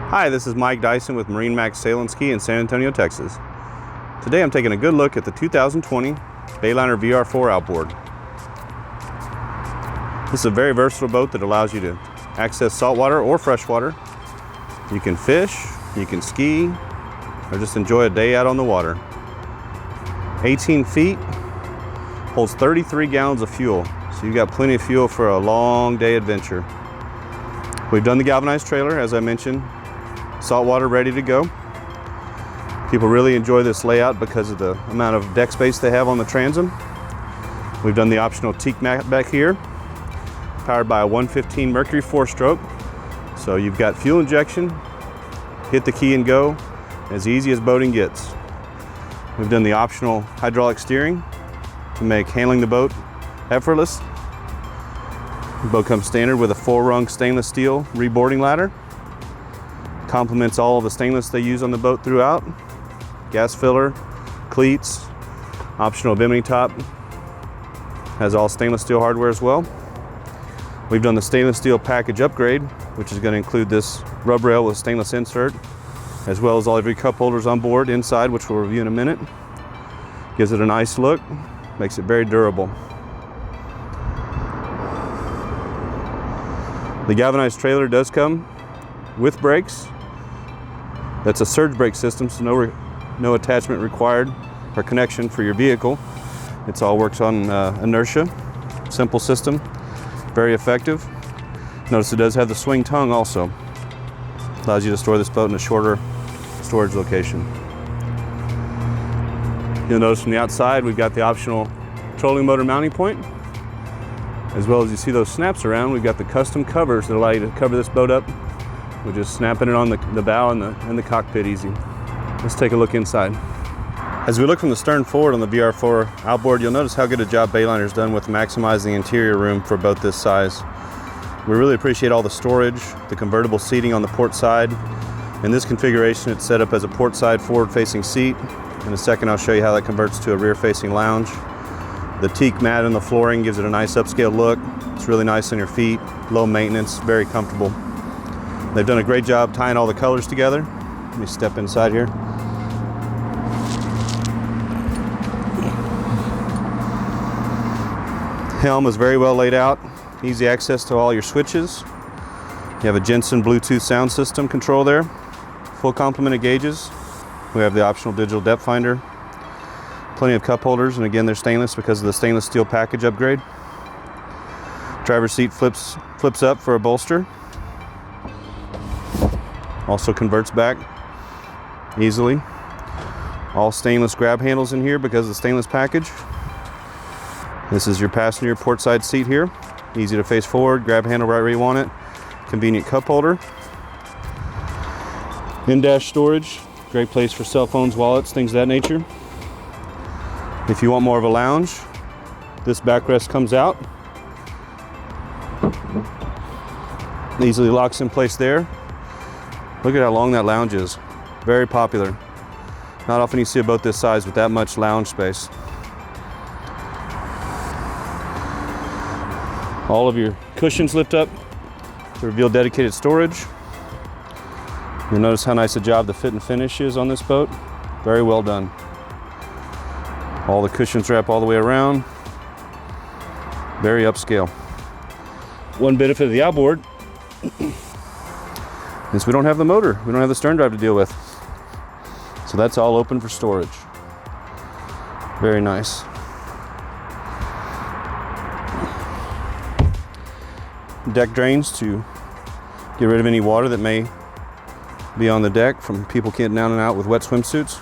Hi, this is Mike Dyson with MarineMax Sailandski in San Antonio, Texas. Today I'm taking a good look at the 2020 Bayliner VR4 Outboard. This is a very versatile boat that allows you to access saltwater or freshwater. You can fish, you can ski, or just enjoy a day out on the water. 18 feet, holds 33 gallons of fuel, so you've got plenty of fuel for a long day adventure. We've done the galvanized trailer, as I mentioned, saltwater ready to go. People really enjoy this layout because of the amount of deck space they have on the transom. We've done the optional teak mat back here, powered by a 115 Mercury 4-stroke. So you've got fuel injection, hit the key and go, as easy as boating gets. We've done the optional hydraulic steering to make handling the boat effortless. The boat comes standard with a 4-rung stainless steel reboarding ladder. Complements all of the stainless they use on the boat throughout. Gas filler, cleats, optional Bimini top. Has all stainless steel hardware as well. We've done the stainless steel package upgrade, which is going to include this rub rail with stainless insert, as well as all of your cup holders on board inside, which we'll review in a minute. Gives it a nice look, makes it very durable. The galvanized trailer does come with brakes. That's a surge brake system, so no attachment required or connection for your vehicle. It's all works on inertia. Simple system, very effective. Notice it does have the swing tongue also. Allows you to store this boat in a shorter storage location. You'll notice from the outside we've got the optional trolling motor mounting point. As well as you see those snaps around, we've got the custom covers that allow you to cover this boat up. We're just snapping it on the bow and the cockpit easy. Let's take a look inside. As we look from the stern forward on the VR4 Outboard, you'll notice how good a job Bayliner's done with maximizing the interior room for a boat this size. We really appreciate all the storage, the convertible seating on the port side. In this configuration, it's set up as a port side forward-facing seat. In a second, I'll show you how that converts to a rear-facing lounge. The teak mat in the flooring gives it a nice upscale look. It's really nice on your feet, low maintenance, very comfortable. They've done a great job tying all the colors together. Let me step inside here. Helm is very well laid out. Easy access to all your switches. You have a Jensen Bluetooth sound system control there. Full complement of gauges. We have the optional digital depth finder. Plenty of cup holders, and again, they're stainless because of the stainless steel package upgrade. Driver's seat flips up for a bolster. Also converts back easily. All stainless grab handles in here because of the stainless package. This is your passenger port side seat here. Easy to face forward, grab handle right where you want it. Convenient cup holder. In-dash storage, great place for cell phones, wallets, things of that nature. If you want more of a lounge, this backrest comes out. Easily locks in place there. Look at how long that lounge is. Very popular. Not often you see a boat this size with that much lounge space. All of your cushions lift up to reveal dedicated storage. You'll notice how nice a job the fit and finish is on this boat. Very well done. All the cushions wrap all the way around. Very upscale. One benefit of the outboard is we don't have the motor. We don't have the stern drive to deal with. So that's all open for storage. Very nice. Dec drains to get rid of any water that may be on the deck from people getting down and out with wet swimsuits.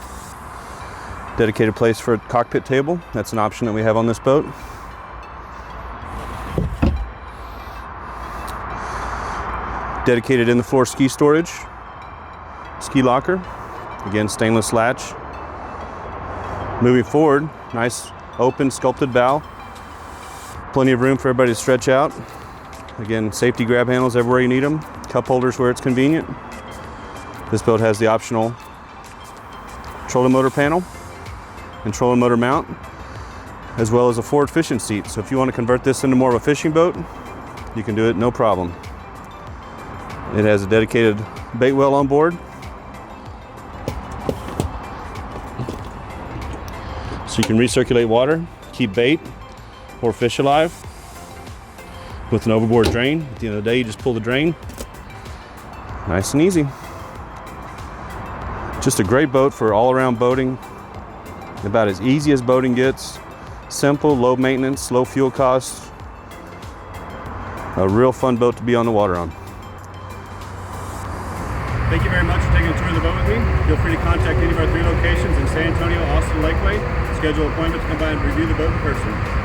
Dedicated place for a cockpit table. That's an option that we have on this boat. Dedicated in the floor ski storage, ski locker, again stainless latch. Moving forward, nice open sculpted bow, plenty of room for everybody to stretch out. Again, safety grab handles everywhere you need them, cup holders where it's convenient. This boat has the optional trolling motor panel and trolling motor mount, as well as a forward fishing seat. So if you want to convert this into more of a fishing boat, you can do it no problem. It has a dedicated bait well on board. So you can recirculate water, keep bait or fish alive with an overboard drain. At the end of the day, you just pull the drain. Nice and easy. Just a great boat for all-around boating. About as easy as boating gets. Simple, low maintenance, low fuel costs. A real fun boat to be on the water on. Thank you very much for taking a tour of the boat with me. Feel free to contact any of our 3 locations in San Antonio, Austin, Lakeway. Schedule an appointment to come by and review the boat in person.